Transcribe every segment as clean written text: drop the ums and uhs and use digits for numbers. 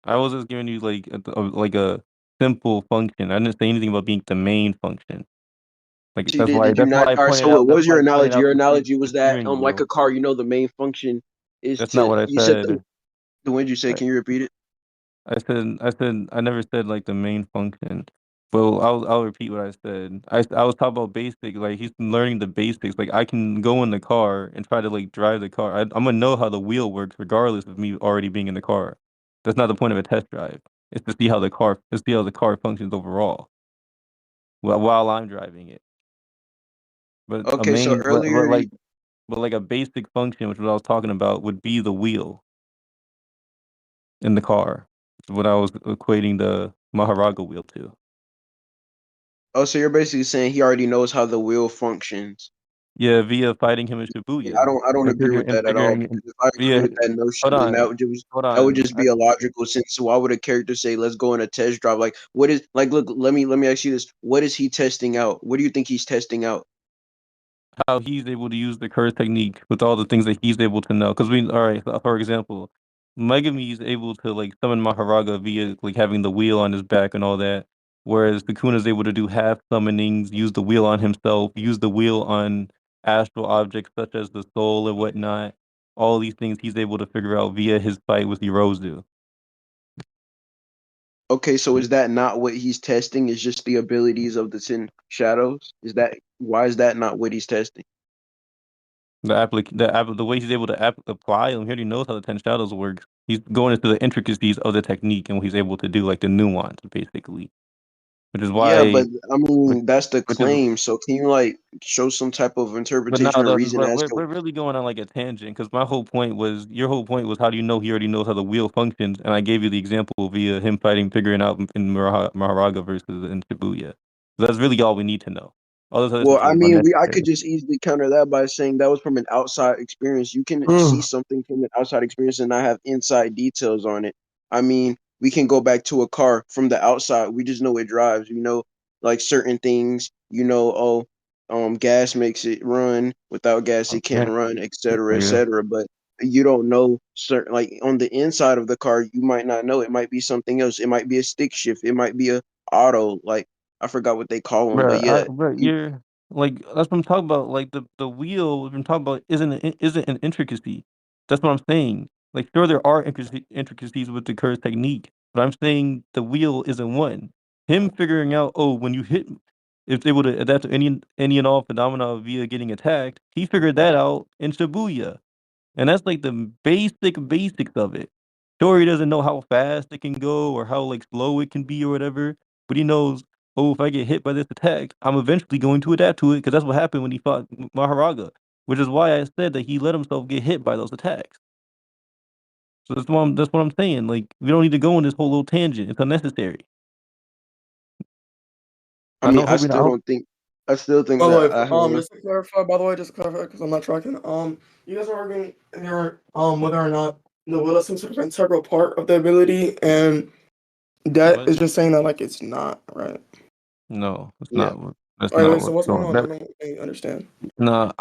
I was just giving you like a simple function. I didn't say anything about being the main function. Like So you did you that's not? why I All right. pointed So what out that's was why your I pointed analogy? out Your analogy the was that steering like wheel. a car, the main function is That's not to. what I You said said. the when you say? I, Can you repeat it? I never said like the main function. Well, I'll repeat what I said. I was talking about basic, like he's learning the basics. Like I can go in the car and try to like drive the car. I'm gonna know how the wheel works regardless of me already being in the car. That's not the point of a test drive. It's to see how the car functions overall while I'm driving it. But a Okay. So main, earlier, but like a basic function, which is what I was talking about, would be the wheel in the car. What I was equating the Maharaga wheel to. oh, so you're basically saying he already knows how the wheel functions. Yeah, via fighting him in Yeah, Shibuya I don't agree with and that at all figuring because if I agree via with that hold notion, then on, hold that would on. just be a logical sense. So why would a character say, "Let's go on a test drive"? Like, what is like? Look, let me ask you this: what is he testing out? What do you think he's testing out? How he's able to use the curse technique with all the things that he's able to know. Because we, all right, so for example, Megami is able to like summon Maharaga via like having the wheel on his back and all that, whereas Sukuna is able to do half summonings, use the wheel on himself, use the wheel on astral objects such as the soul and whatnot. All these things he's able to figure out via his fight with Yorozu. Okay, so is that not what he's testing? Is just the abilities of the Ten Shadows? Is that why is that not what he's testing? The way he's able to apply them, he already knows how the Ten Shadows works. He's going into the intricacies of the technique and what he's able to do, like the nuance, basically. Which is Yeah, why, but I which, mean that's the which is, claim. So can you like show some type of but now interpretation or reason as to we're really going on like a tangent because my whole point was, your whole point was, how do you know he already knows how the wheel functions? And I gave you the example via him fighting, figuring out in Maharaga versus in Shibuya. So that's really all we need to know. All this other well, stuff I is mean, I could unnecessary. just easily counter that by saying that was from an outside experience. You can see something from an outside experience and not have inside details on it. I mean, we can go back to a car from the outside. We just know it drives. You know, like certain things. You know, gas makes it run. Without gas, it can't Yeah, run, et yeah. cetera. But you don't know certain like on the inside of the car. You might not know. It might be something else. It might be a stick shift. It might be a auto. Like I forgot what they call them, but yeah. But you're like that's what I'm talking about. Like the wheel we've been talking about isn't an intricacy. That's what I'm saying. Like sure there are intricacies with the curse technique, but I'm saying the wheel isn't one. Him figuring out, oh, when you hit, it's able to adapt to any and all phenomena via getting attacked. He figured that out in Shibuya. And that's like the basics of it. Sure, he doesn't know how fast it can go or how like slow it can be or whatever, but he knows, oh, if I get hit by this attack, I'm eventually going to adapt to it because that's what happened when he fought Maharaga, which is why I said that he let himself get hit by those attacks. So that's what I'm saying. Like we don't need to go on this whole little tangent. It's unnecessary. I I mean, know, hoping I hope. I still think By the that way, I have. just to clarify, by the way, just to clarify, because I'm not tracking. You guys are arguing here, whether or not the will is some sort of integral part of the ability, and that What? is just saying that like it's not right. No, it's Yeah. not. That's Wait, not wait. So what. what's going No, on? I don't understand. no,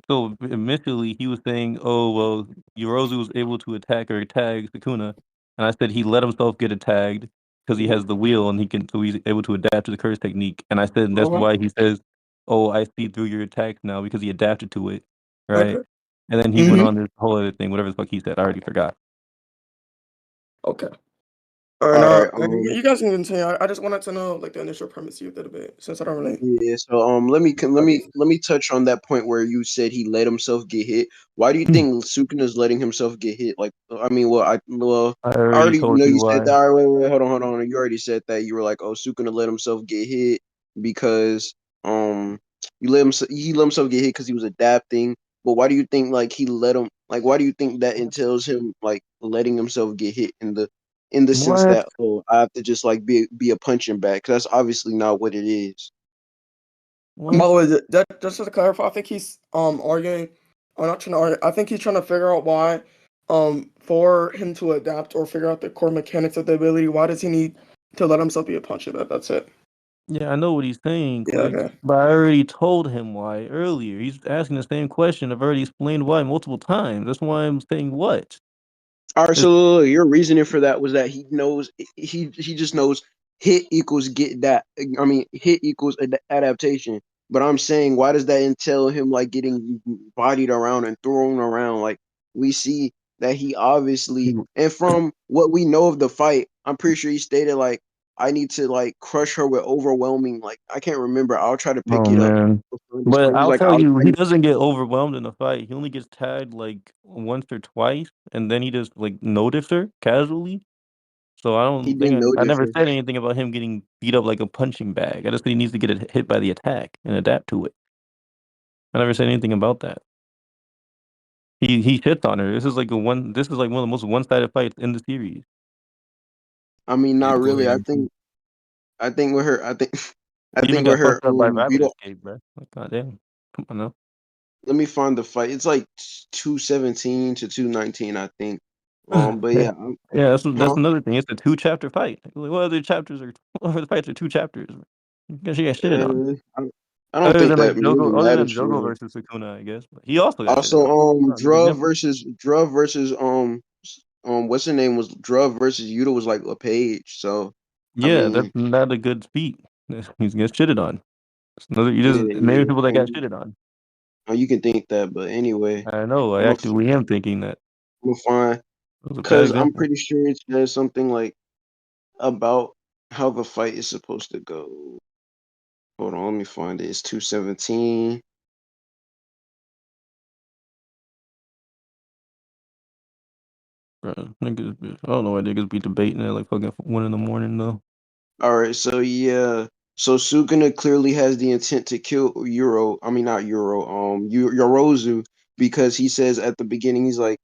so initially he was saying, "Oh well, Yorozu was able to attack or tag Sukuna," and I said he let himself get tagged because he has the wheel and so he's able to adapt to the curse technique. And I said that's Okay. why he says, "Oh, I see through your attacks now," because he adapted to it, right? Okay. And then he went Mm-hmm. on this whole other thing, whatever the fuck he said. I already forgot. Okay. All right. All right. You guys can continue. I just wanted to know like the initial premise of the debate, since I don't really. Yeah. So let me touch on that point where you said he let himself get hit. Why do you I think Sukuna's letting himself get hit? Like, I mean, I already already told know you you said why. that. All right, wait, hold on. You already said that. You were like, oh, Sukuna let himself get hit because he let himself get hit because he was adapting. But why do you think like he let him like why do you think that entails him like letting himself get hit in the sense What? that oh I have to just like be a punching bag? 'Cause that's obviously not what it is. By What? the way, that just to clarify, I think he's arguing. I'm not trying to argue. I think he's trying to figure out why, for him to adapt or figure out the core mechanics of the ability, why does he need to let himself be a puncher? That's it. Yeah, I know what he's saying, Yeah. Quick, Okay. but I already told him why earlier. He's asking the same question. I've already explained why multiple times. That's why I'm saying what. All right, It's, so your reasoning for that was that he knows he just knows hit equals get that. I mean, hit equals adaptation. But I'm saying, why does that entail him like getting bodied around and thrown around? Like we see that he obviously, and from what we know of the fight, I'm pretty sure he stated like, I need to like crush her with overwhelming. Like I can't remember. I'll try to pick oh it up. man. He's But I'll like, tell you, I he need, doesn't get overwhelmed in a fight. He only gets tagged like once or twice, and then he just like noticed her casually. So he didn't I notice never her. said anything about him getting beat up like a punching bag. I just said he needs to get hit by the attack and adapt to it. I never said anything about that. He shits on her. This is like a one. This is like one of the most one-sided fights in the series. I mean, Yeah, not go really. ahead and prove. I think with her, I He even think with got her, fucked up by we rapid don't. escape, bro. Like, goddamn. Come on now. Let me find the fight. It's like 217 to 219, I think. But Yeah, yeah, yeah. That's huh? another thing. It's a two-chapter fight. Like, what other chapters are? What other fights are two chapters? Because she got shitted on. I, I don't think that really Other matters than for Jogo real. versus Sukuna, I guess. But he also got shitted Also, on. Niggas never. Druv versus what's her name was Druv versus Yuta was like a page. So I Yeah, that's mean, not a good feat. He's gets shitted on. It's another. You yeah, just maybe yeah. people I that got mean, shitted on. you can think that, but anyway, I know. I I'm gonna actually am thinking that I'm gonna find it was a bad because I'm example. pretty sure it says something like about how the fight is supposed to go. Hold on, let me find it. It's 217. Bro, I don't know why niggas be debating at like fucking 1 in the morning though. All right, so yeah, so Sukuna clearly has the intent to kill I mean not Yorozu, because he says at the beginning he's like,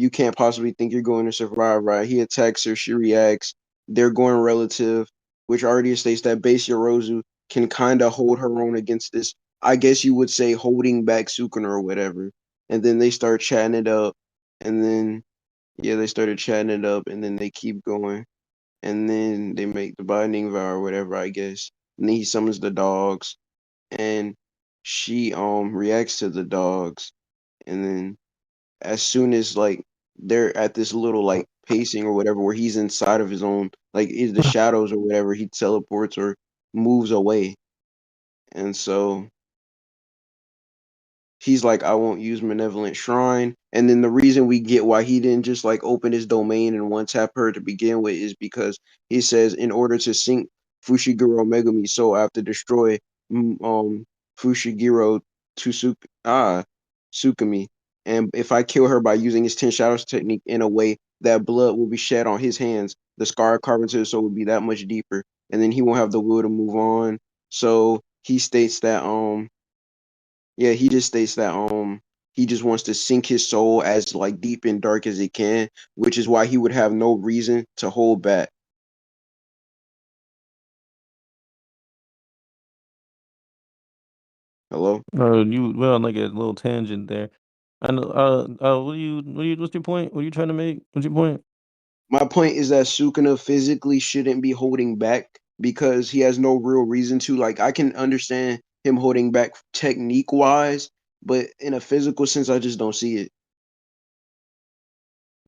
you can't possibly think you're going to survive, right? He attacks her, she reacts. They're going relative, which already states that base Yorozu can kind of hold her own against this. I guess you would say holding back Sukuna or whatever. And then they start chatting it up, and then yeah, they started chatting it up, and then they keep going, and then they make the binding vow or whatever, I guess. And then he summons the dogs, and she reacts to the dogs, and then as soon as like they're at this little like pacing or whatever where he's inside of his own like is the shadows or whatever, he teleports or moves away. And so he's like, I won't use Malevolent Shrine. And then the reason we get why he didn't just like open his domain and one tap her to begin with is because he says in order to sink Fushiguro Megami Soul, I have to destroy Fushiguro to Tsukumi. And if I kill her by using his 10 shadows technique in a way that blood will be shed on his hands, the scar carved into his soul will be that much deeper. And then he won't have the will to move on. So he states that yeah, he just states that he just wants to sink his soul as like deep and dark as it can, which is why he would have no reason to hold back. Hello? You went on like a little tangent there. I know. What's your point? What are you trying to make? What's your point? My point is that Sukuna physically shouldn't be holding back because he has no real reason to. Like I can understand him holding back technique wise, but in a physical sense, I just don't see it.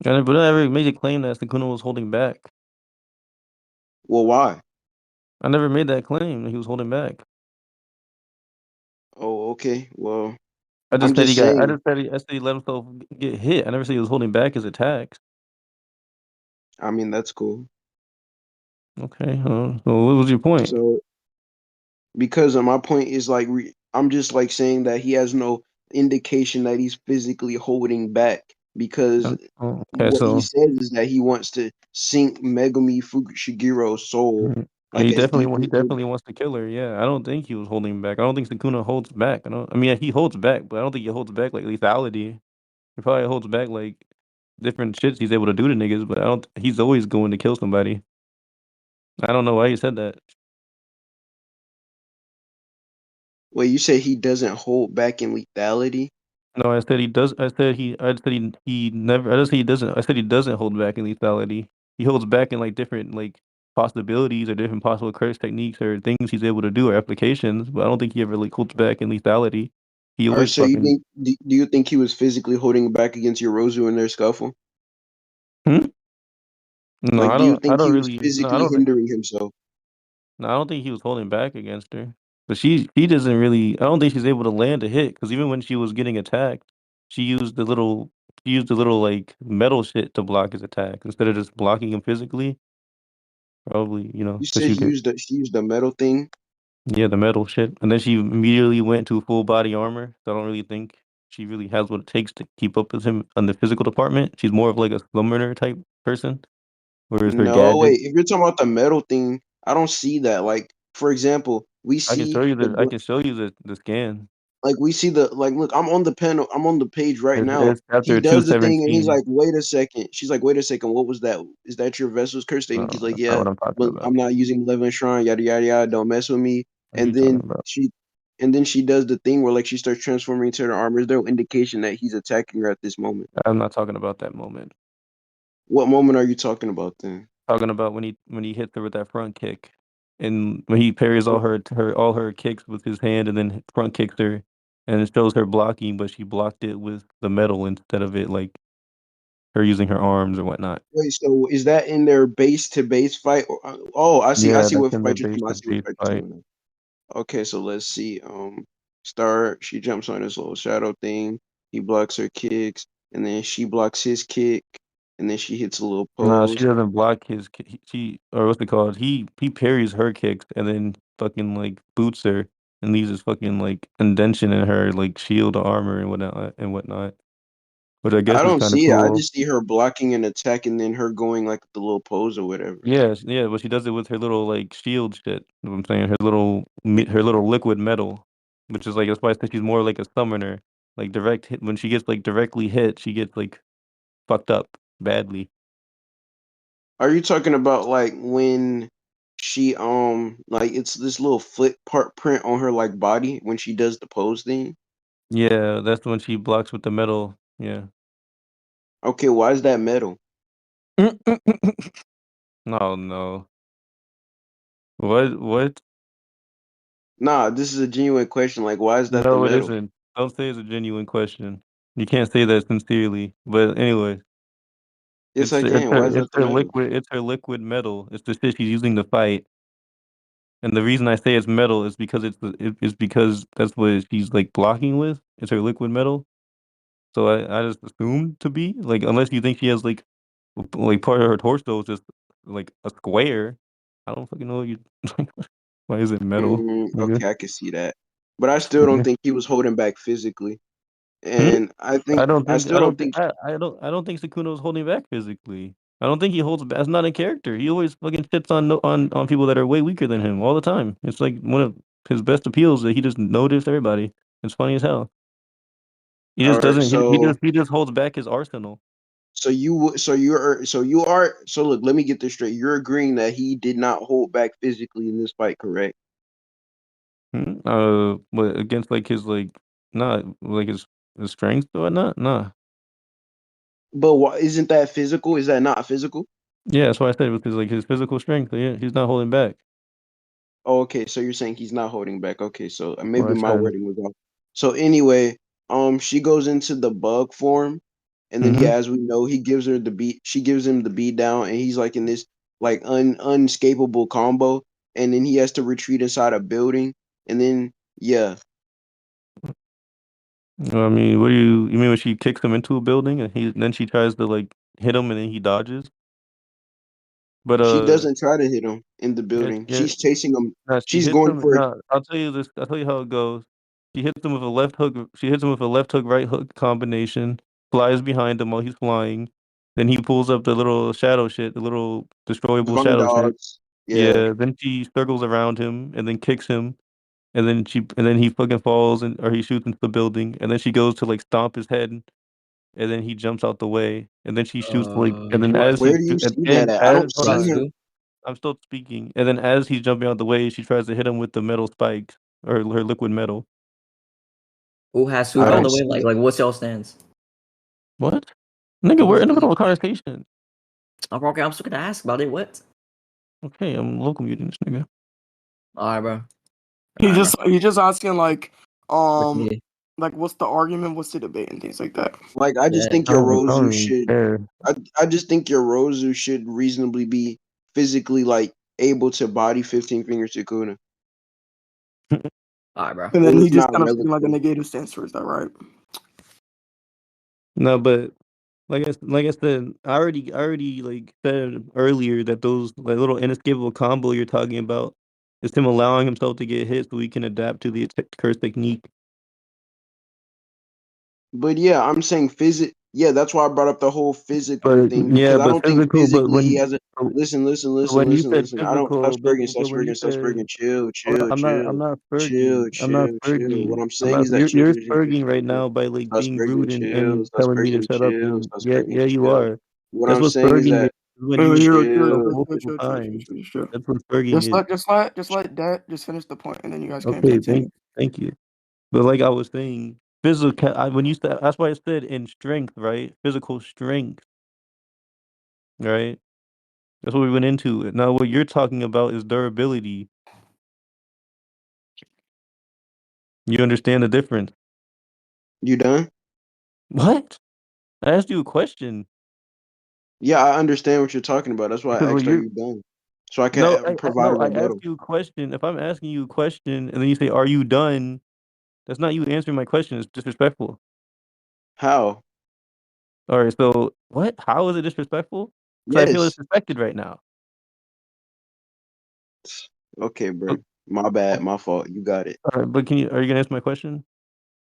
But I never made a claim that Sukuna was holding back. Well, why? I never made that claim that he was holding back. Oh, okay. Well, I I'm just said he just got. saying. I said he let himself get hit. I never said he was holding back his attacks. I mean, that's cool. Okay. So what was your point? So because my point is like I'm just like saying that he has no indication that he's physically holding back because Okay. what he says is that he wants to sink Megumi Fukushigiro's soul like as deep He as definitely wants to kill her. Yeah. I don't think he was holding back. I don't think Sukuna holds back. I mean, he holds back, but I don't think he holds back like lethality. He probably holds back like different shits he's able to do to niggas, but I don't. He's always going to kill somebody. I don't know why you said that. well, you say he doesn't hold back in lethality. No, I said he does. I said he never. I just said he doesn't. I said he doesn't hold back in lethality. He holds back in like different like possibilities or different possible curse techniques or things he's able to do or applications. But I don't think he ever like holds back in lethality. He Or always so you fucking. think do you think he was physically holding back against Yorozu in their scuffle? Hmm? No, Like, I do you don't. I think don't he was really. No, I physically don't think. hindering himself? No, I don't think he was holding back against her. But she doesn't really. I don't think she's able to land a hit because even when she was getting attacked, she used the little. She used the little like metal shit to block his attack instead of just blocking him physically. Probably, You because said she could. she used the metal thing. Yeah, the metal shit, and then she immediately went to full body armor. So I don't really think she really has what it takes to keep up with him on the physical department. She's more of like a summoner type person, whereas her No, gadget. wait. If you're talking about the metal thing, I don't see that. Like, for example, we I can see show you the the. I can show you the scan. like we see the like look, I'm on the panel, I'm on the page right now. It's He chapter two does the thing and he's seventeen. like, wait a second. She's like, wait a second, what was that? Is that your vessel's curse No, statement? He's like, that's not yeah, what I'm talking but about. I'm not using 11 shrine, yada yada yada, don't mess with me. What are you And talking then about? she does the thing where like she starts transforming into her armor. There's no indication that he's attacking her at this moment. I'm not talking about that moment. What moment are you talking about then? Talking about when he hits her with that front kick, and when he parries all her kicks with his hand, and then front kicks her, and it shows her blocking, but she blocked it with the metal instead of it like her using her arms or whatnot. Wait, so is that in their base to base fight? Or, oh, I Yeah, see that's what in their fight you're base talking about. I to see what base fight you're fight. talking about. Okay, so let's see. Start. She jumps on this little shadow thing. He blocks her kicks, and then she blocks his kick, and then she hits a little No, she pose. doesn't block his. She or what's it called? He parries her kicks and then fucking like boots her and leaves his fucking like indention in her like shield armor and whatnot. Which I guess I is don't kind of see it. I cool. just see her blocking an attack, and then her going like the little pose or whatever. Yeah, yeah, but she does it with her little like shield shit. You know what I'm saying? Her little liquid metal, which is like that's why I think she's more like a summoner. Like direct hit when she gets like directly hit, she gets like fucked up badly. Are you talking about like when she like it's this little flip part print on her like body when she does the pose thing? Yeah, that's when she blocks with the metal. Yeah. Okay, why is that metal? No, no. What? What? Nah, this is a genuine question. Like, why is that the No, it metal? isn't. Don't say it's a genuine question. You can't say that sincerely. But anyway, Yes, I can. Why is it's that the her metal? liquid metal. It's the shit she's using to fight. And the reason I say it's metal is because it's because that's what she's like blocking with. It's her liquid metal. So I just assumed to be like unless you think she has like part of her torso is just like a square. I don't fucking know what you why is it metal? Nigga? Okay, I can see that. But I still don't think he was holding back physically. Hmm? And I still don't think I don't think Sukuna was holding back physically. I don't think he holds back. That's not a character. He always fucking shits on on people that are way weaker than him all the time. It's like one of his best appeals that he just noticed everybody. It's funny as hell. He all just right, doesn't. so He just holds back his arsenal. so look, let me get this straight. You're agreeing that he did not hold back physically in this fight, correct? Hmm? But against like his like not like his strength or whatnot. Nah. But why isn't that physical? Is that not physical? Yeah, that's why I said with his physical strength. Yeah, he's not holding back. Oh, okay, so you're saying he's not holding back. Okay, so What maybe I my said. wording was off. So anyway, she goes into the bug form, and then Mm-hmm. yeah, as we know, he gives her the beat. She gives him the beat down, and he's like in this like unescapable combo, and then he has to retreat inside a building, and then yeah, I mean, what do you mean when she kicks him into a building and he then she tries to like hit him and then he dodges? But she doesn't try to hit him in the yeah, building. yeah, She's chasing him. no, she She's hits going him. for it. No, I'll tell you this. I'll tell you how it goes. She hits him with a left hook. She hits him with a left hook, right hook combination. Flies behind him while he's flying. Then he pulls up the little shadow shit, the little destroyable Divine shadow shit. dogs. Yeah. Yeah. Then she circles around him and then kicks him. And then he fucking falls and or he shoots into the building. And then she goes to like stomp his head and then he jumps out the way, and then she shoots like, and then as Where he's do you see that and at? I as don't hold see on, him. I'm still speaking, and then as he's jumping out the way, she tries to hit him with the metal spikes or her liquid metal. Who has who, I by don't the way? see it. Like what's y'all stance? What? Nigga, we're Who's in the middle who? of a conversation. Okay, I'm still gonna ask about it. What? Okay, I'm local muting this nigga. Alright, bro. He Alright, bro. just asking like What's um needed? Like, what's the argument? What's the debate and things like that? Like I just Yeah. think I don't Yorozu really should. care. I just think Yorozu should reasonably be physically like able to body 15 fingers Sukuna. All right, bro. And It then was he just not kind of taking like a relative. negative stance towards that, right? No, but like I said, I already like said earlier that those like little inescapable combo you're talking about is him allowing himself to get hit so he can adapt to the curse technique. But yeah, I'm saying Yeah, that's why I brought up the whole physical But thing yeah, because I but don't think physical. But physically he when has a. Listen, listen, but listen, when you listen, said listen. I don't stop physical, spurging, stop but when spurging, you stop said spurging. Chill, hold on, chill, chill, I'm not chill, spurging. I'm not chill, chill. What spurging. I'm I'm saying not. is that chill, You're chill, chill, chill, spurging chill, right chill. now by like Stop being spurging, rude chill. and Stop telling me to spurging, shut up. chill. And Stop yeah, spurging, yeah, you chill. are. What That's I'm what saying is spurging is that when Oh, you hero, repeat hero, yourself chill. chill, chill, multiple chill, chill, chill, times. chill, chill. That's what spurging is. Just let that just finish the point, and then you guys can Okay, continue. thank you. But like I was saying, physical. When you said that's why I said in strength, right? Physical strength, right? That's what we went into. Now, what you're talking about is durability. You understand the difference? You done? What? I asked you a question Yeah, I understand what you're talking about. That's why because I what asked, "Are you're you done?" So I can no, provide a no. I asked rebuttal. you a question. If I'm asking you a question and then you say, "Are you done?" That's not you answering my question. It's disrespectful. How? All right. So what? How is it disrespectful? Because I feel Yes. disrespected right now. Okay, Oh, bro. My bad. oh, My fault. You got it. all right, but are you gonna answer my question?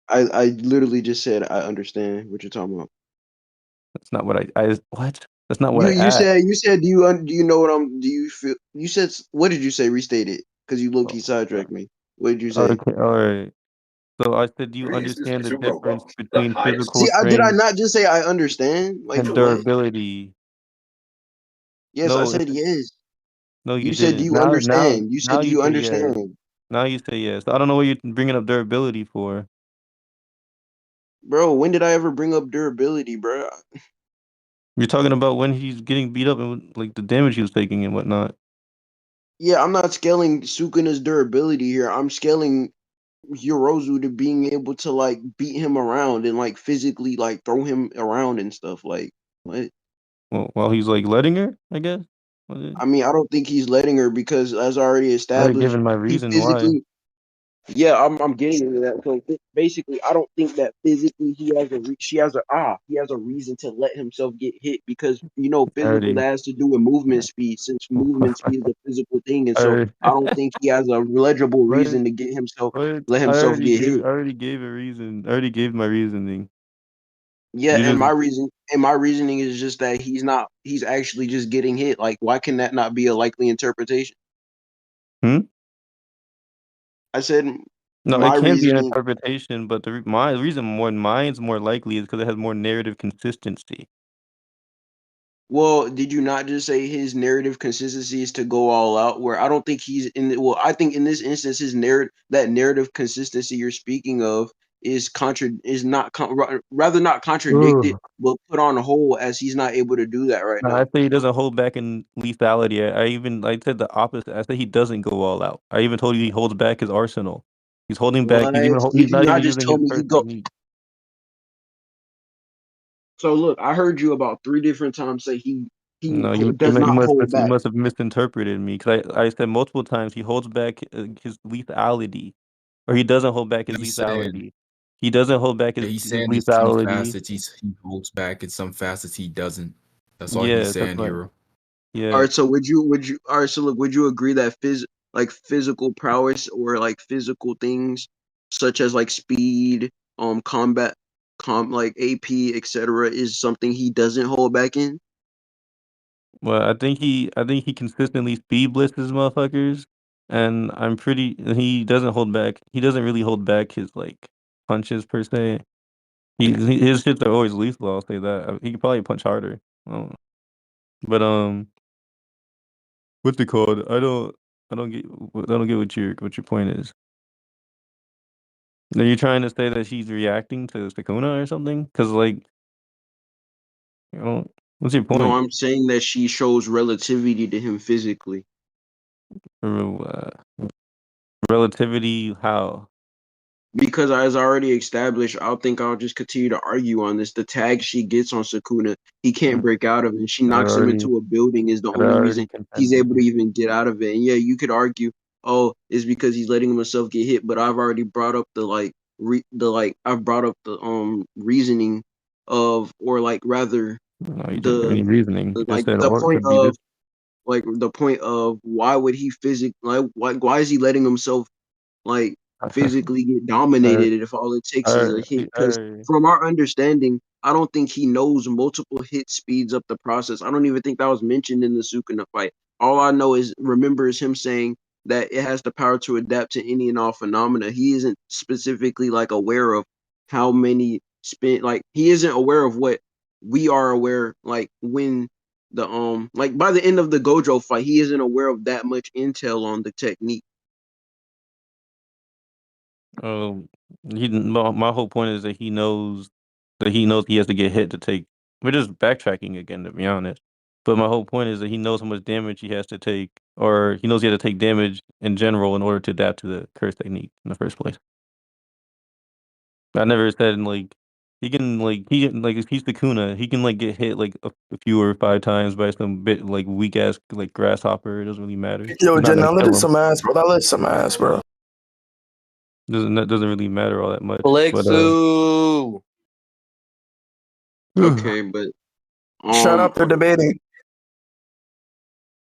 I literally just said I understand what you're talking about. That's not what I what? That's not what You I asked. you said do you know what I'm do you feel you said what did you say? Restate it because you low key Oh my sidetracked me. What did you God. say? Okay. All right. So I said, do you This is understand the Mr. Robot, difference the between See, physical highest. did I strength not just say I understand? Like and what? durability? Yes, I No, said yes. no, you You said do didn't. you understand? You said Now do you you say yes. understand? Now you say yes. I don't know what you're bringing up durability for. Bro, when did I ever bring up durability, bro? You're talking about when he's getting beat up and like the damage he was taking and whatnot. Yeah, I'm not scaling Sukuna's durability here. I'm scaling Yorozu to being able to like beat him around and like physically like throw him around and stuff. Like what? Well, while he's like letting her, I guess. Was it? I mean, I don't think he's letting her because as already I already established, given my he reason why. physically. Yeah, I'm getting into that. So basically, I don't think that physically he has a reason to let himself get hit because I physical already, that has to do with movement speed since movement speed is a physical thing, and I so already, I don't think he has a legible what? reason to get himself What? let himself get I hit. already gave a reason. I already gave my reasoning. Yeah, You and just, my reasoning is just that he's actually just getting hit. Like, why can that not be a likely interpretation? hmm? I said No, it my can be an reasoning. interpretation, but my reason more mine's more likely is because it has more narrative consistency. Well, did you not just say his narrative consistency is to go all out? Where I don't think he's in. Well, I think in this instance, that narrative consistency you're speaking of is rather not contradicted, Ugh. but put on hold as he's not able to do that right No, I now. say he doesn't hold back in lethality. I said the opposite. I said he doesn't go all out. I even told you he holds back his arsenal. He's holding back. What? He's Did you not not even just using tell his me he first go? technique. So look, I heard you about 3 different times say No, does not hold you back. must have misinterpreted me because I said multiple times he holds back his lethality, or he doesn't hold back his He's saying, lethality. He doesn't hold back yeah, he's his saying there's some lethality. facets he holds back and some facets he doesn't. That's all he's Yes, that's saying, right. hero. All Yeah. right, so all right, so look, would you agree that physical prowess or like physical things such as like speed, combat, like AP, etc., is something he doesn't hold back in? Well, I think he consistently speed blitzes motherfuckers, and he doesn't hold back. He doesn't really hold back his like punches per se. His hits are always lethal. I'll say that. He could probably punch harder. I don't know. But what's it called? I don't get what your point is. Are you trying to say that she's reacting to Sukuna or something? Because like, you know, what's your No, point? I'm saying that she shows relativity to him physically. Uh, relativity? How? Because as I already established, I'll think I'll just continue to argue on this. The tag she gets on Sukuna, he can't Mm, break out of it. And she I knocks him already, into a building is the I only reason already he's able to contended. even get out of it. And yeah, you could argue, oh, it's because he's letting himself get hit. But I've already brought up the I've brought up the reasoning of, or like rather No, you didn't give the any reasoning. You just like said, the or it point could be this. of why would he why is he letting himself like physically get Alright, dominated if all it takes is a hit. Because alright. from our understanding, I don't think he knows multiple hit speeds up the process. I don't even think that was mentioned in the Sukuna fight. All I know is remembers him saying that it has the power to adapt to any and all phenomena. He isn't specifically like aware of how many spin like he isn't aware of what we are aware like when the like by the end of the Gojo fight, he isn't aware of that much intel on the technique. Um, my whole point is that he knows he has to get hit to take. We're just backtracking again, to be honest. But my whole point is that he knows how much damage he has to take, or he knows he has to take damage in general in order to adapt to the curse technique in the first place. I never said like he can like if he's the Kuna, he can like get hit like a few or 5 times by some bit like weak ass like grasshopper. It doesn't really matter. Yo, It's not Jen, gonna now that kill is him. some ass, bro. That is some ass, bro. That doesn't really matter all that much. But Flexu. Okay, but Shut up, they're debating.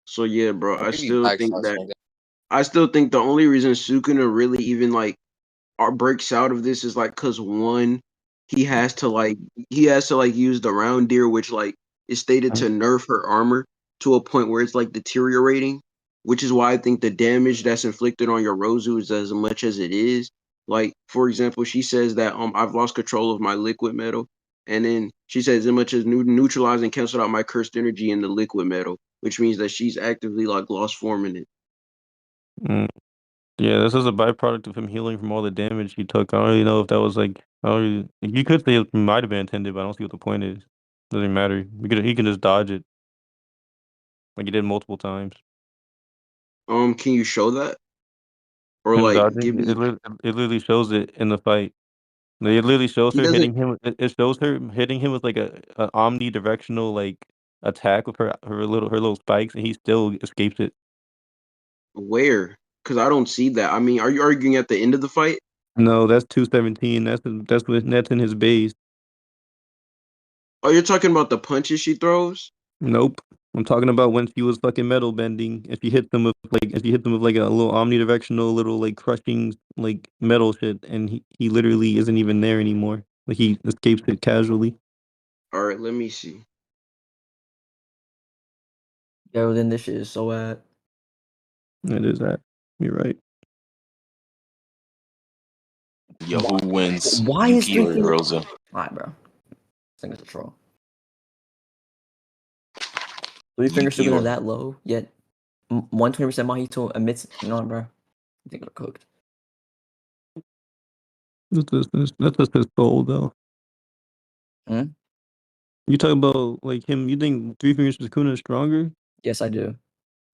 so yeah, bro. Give me back shots, my guy. I still think the only reason Sukuna really even like breaks out of this is like because one, he has to like use the round deer, which like is stated to nerf her armor to a point where it's like deteriorating, which is why I think the damage that's inflicted on Yorozu is as much as it is. Like for example, she says that I've lost control of my liquid metal, and then she says as much as neutralized and canceled out my cursed energy in the liquid metal, which means that she's actively like lost form in it. mm, yeah, this is a byproduct of him healing from all the damage he took. I don't really know if that was like I don't really, you could say it might have been intended, but I don't see what the point is. Doesn't matter. He can just dodge it like he did multiple times. Can you show that or Him like give dodging me? it literally shows it in the fight. Like, it literally shows He her doesn't. hitting him. It shows her hitting him with like a omnidirectional like attack with her little spikes, and he still escapes it. Where? Because I don't see that. I mean, are you arguing at the end of the fight? No, that's 217. That's in his base. Oh, you're talking about the punches she throws? Nope. I'm talking about when she was fucking metal bending. If you hit them with like a little omnidirectional little like crushing like metal shit, and he literally isn't even there anymore. Like he escapes it casually. All right, let me see. Yo, then this shit is so bad. It is that. You're right. Yo, who wins? Why is Yuki or freaking? Yorozu? Alright, bro. I think it's a troll. Three finger Yuki Sukuna or that low, yet 120% Mahito emits. No, bro. I think they're cooked. That's just his soul though. Hmm? You talk about like him. You think Three Fingers Sukuna is stronger? Yes, I do.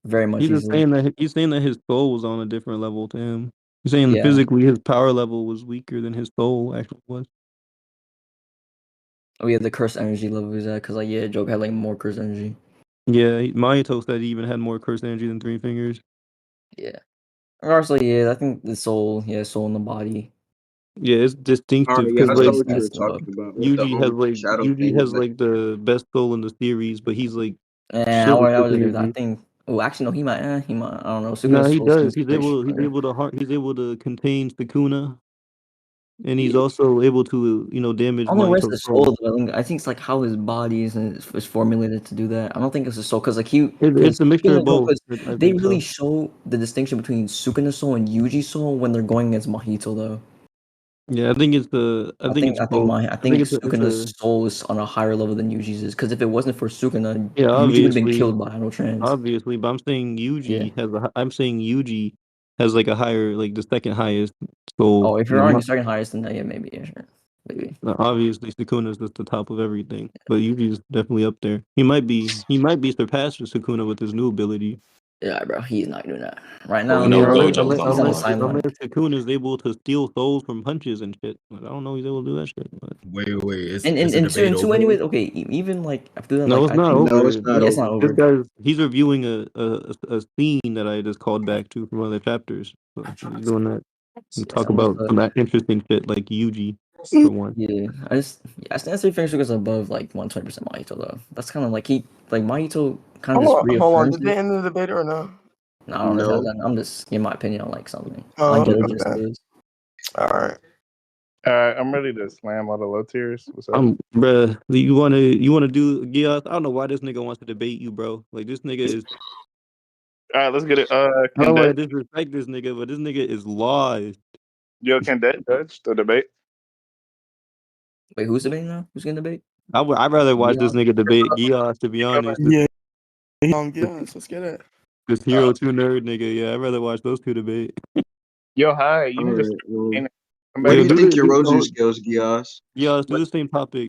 Very much easily. He's saying that his soul was on a different level to him. He's saying Yeah. physically his power level was weaker than his soul actually was. Oh yeah, the cursed energy level is that because like yeah, Joke had like more cursed energy. Yeah, Mayito said he even had more cursed energy than Three Fingers. Yeah. Regardless, yeah, I think the soul, yeah, soul in the body. Yeah, it's All distinctive right, yeah, because I Yeah, saw like what you were that's the talking bug. about with the shadow Yuji thing. has like the best soul in the series, but he's like And shit with I this would agree with that. I energy. think. Oh, actually, no. He might. I don't know. No, Sukuna's he soul does. seems pretty stronger. He's able to contain Sukuna, and he's Yeah. also able to damage I don't know where's Mahito's the soul. soul. I think it's like how his body is formulated to do that. I don't think it's the soul because like It's because a mixture of both. I they think really so. show the distinction between Sukuna's soul and Yuji's soul when they're going against Mahito though. Yeah, I think it's both. I I think think it's Sukuna's a soul is on a higher level than Yuji's is because if it wasn't for Sukuna, yeah, Yuji would have been killed by no trans. obviously, but Yeah. I'm saying Yuji has like a higher, like the second highest soul. Oh, if And you're arguing second highest, then yeah, maybe yeah, sure, maybe. obviously Sukuna's just the top of everything, but Yuji's definitely up there. He might be surpassed with Sukuna with his new ability. Yeah, bro, he's not doing that right But now. we know Unless Gojo's on He's on the point. sideline. Cocoon is able to steal souls from punches and shit. Like, I don't know he's able to do that shit. But... Wait. Is And the debate two over? anyways. Okay, even like after that, No, like it's I not think No, over. it's not it's over. not This over. he's reviewing a scene that I just called back to from other chapters. So he's doing that. And Yeah, talk I'm about just, some that interesting shit like Yuji for one. yeah, I stand say Finish is above like 120% Mahito though. That's kind of like Mahito kind of just Hold on. reaffirms Did they it. end the debate or no? No, I don't know. No. I'm just giving my opinion on like something. Oh, Like okay. just is. All right. I'm ready to slam all the low tiers. What's up? Bruh, you wanna do Gios? I don't know why this nigga wants to debate you, bro. Like this nigga is. All right, let's get it. I Can don't want to Dett, disrespect this nigga, but this nigga is lost. can Dett judge the debate? Wait, who's debating now? Who's gonna debate? I'd rather watch this Gios? nigga debate Gios, to be honest. Yeah. Yes, let's get it. This Hero 2 nerd nigga, yeah, I'd rather watch those two debate. Yo, hi. You All need to right. Well, come what back do to you the think do Yorozu oh, skills, Gias? Gios, do the same topic.